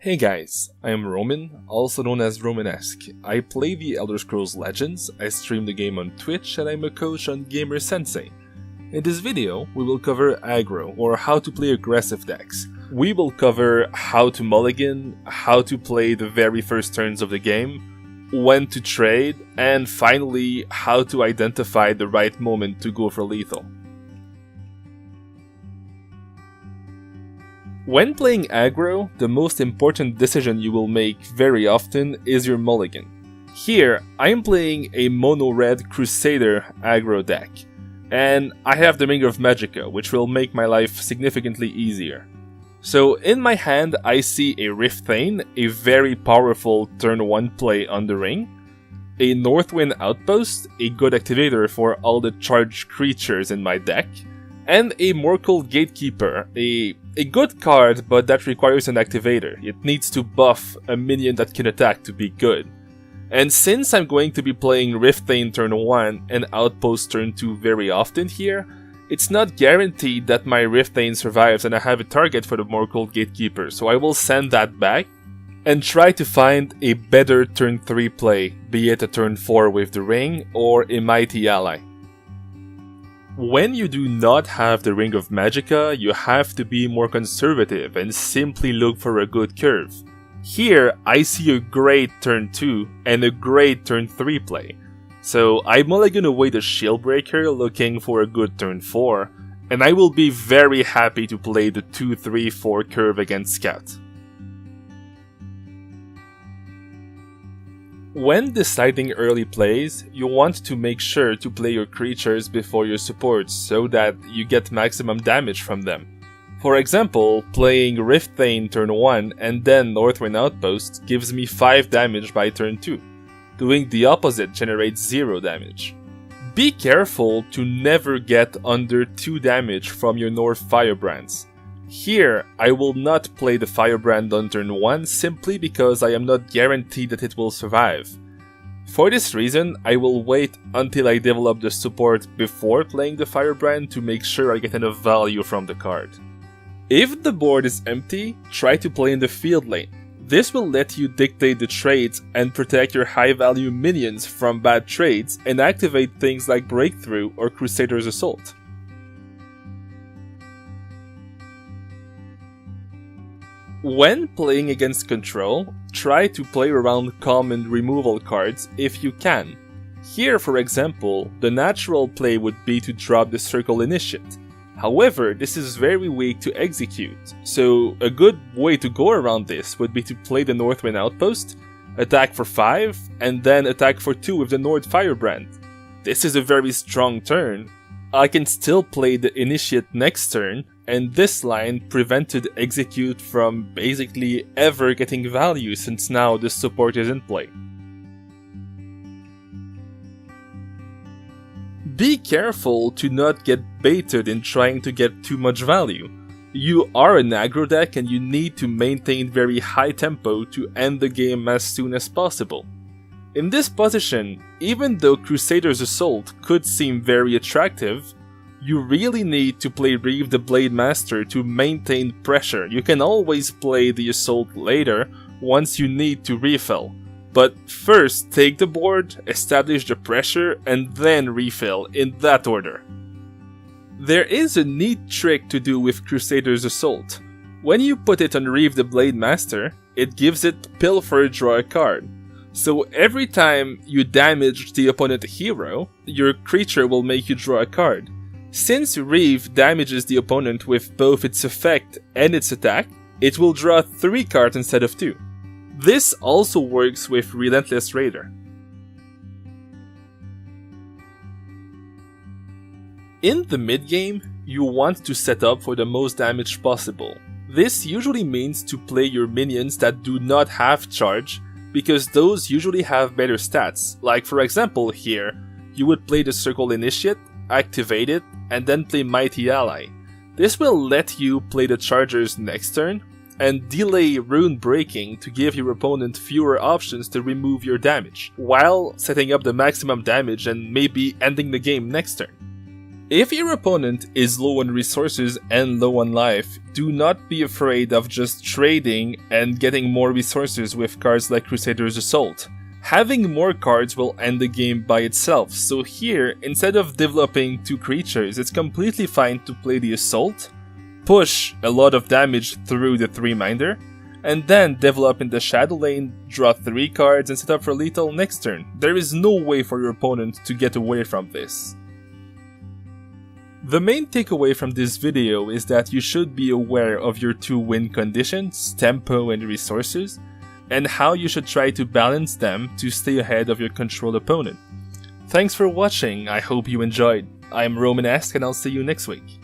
Hey guys, I am Roman, also known as Romanesque. I play the Elder Scrolls Legends, I stream the game on Twitch, and I'm a coach on Gamer Sensei. In this video, we will cover aggro, or how to play aggressive decks. We will cover how to mulligan, how to play the very first turns of the game, when to trade, and finally, how to identify the right moment to go for lethal. When playing aggro, the most important decision you will make very often is your mulligan. Here, I am playing a mono-red Crusader aggro deck, and I have the Ring of Magicka, which will make my life significantly easier. So in my hand, I see a Rift Thane, a very powerful turn 1 play on the ring, a Northwind Outpost, a good activator for all the charged creatures in my deck, and a Morkel Gatekeeper, a good card, but that requires an activator. It needs to buff a minion that can attack to be good. And since I'm going to be playing Rift Thane turn 1 and Outpost turn 2 very often here, it's not guaranteed that my Rift Thane survives and I have a target for the Morkel Gatekeeper, so I will send that back and try to find a better turn 3 play, be it a turn 4 with the ring or a Mighty Ally. When you do not have the Ring of Magicka, you have to be more conservative and simply look for a good curve. Here, I see a great turn 2 and a great turn 3 play. So I mulligan away the Shieldbreaker looking for a good turn 4, and I will be very happy to play the 2-3-4 curve against Scout. When deciding early plays, you want to make sure to play your creatures before your supports so that you get maximum damage from them. For example, playing Rift Thane turn 1 and then Northwind Outpost gives me 5 damage by turn 2. Doing the opposite generates 0 damage. Be careful to never get under 2 damage from your North Firebrands. Here, I will not play the Firebrand on turn 1 simply because I am not guaranteed that it will survive. For this reason, I will wait until I develop the support before playing the Firebrand to make sure I get enough value from the card. If the board is empty, try to play in the field lane. This will let you dictate the trades and protect your high value minions from bad trades and activate things like Breakthrough or Crusader's Assault. When playing against control, try to play around common removal cards if you can. Here, for example, the natural play would be to drop the Circle Initiate. However, this is very weak to execute, so a good way to go around this would be to play the Northwind Outpost, attack for 5, and then attack for 2 with the Nord Firebrand. This is a very strong turn. I can still play the Initiate next turn, and this line prevented execute from basically ever getting value since now the support is in play. Be careful to not get baited in trying to get too much value. You are an aggro deck and you need to maintain very high tempo to end the game as soon as possible. In this position, even though Crusader's Assault could seem very attractive, you really need to play Reeve the Blade Master to maintain pressure. You can always play the Assault later once you need to refill. But first take the board, establish the pressure, and then refill in that order. There is a neat trick to do with Crusader's Assault. When you put it on Reeve the Blade Master, it gives it Pilfer Draw a card. So every time you damage the opponent hero, your creature will make you draw a card. Since Reeve damages the opponent with both its effect and its attack, it will draw 3 cards instead of 2. This also works with Relentless Raider. In the mid-game, you want to set up for the most damage possible. This usually means to play your minions that do not have charge, because those usually have better stats. Like for example here, you would play the Circle Initiate, activate it, and then play Mighty Ally. This will let you play the chargers next turn, and delay Rune Breaking to give your opponent fewer options to remove your damage, while setting up the maximum damage and maybe ending the game next turn. If your opponent is low on resources and low on life, do not be afraid of just trading and getting more resources with cards like Crusader's Assault. Having more cards will end the game by itself, so here, instead of developing 2 creatures, it's completely fine to play the Assault, push a lot of damage through the 3-minder, and then develop in the Shadow Lane, draw 3 cards and set up for lethal next turn. There is no way for your opponent to get away from this. The main takeaway from this video is that you should be aware of your 2 win conditions, tempo and resources, and how you should try to balance them to stay ahead of your controlled opponent. Thanks for watching, I hope you enjoyed. I'm Romanesque and I'll see you next week.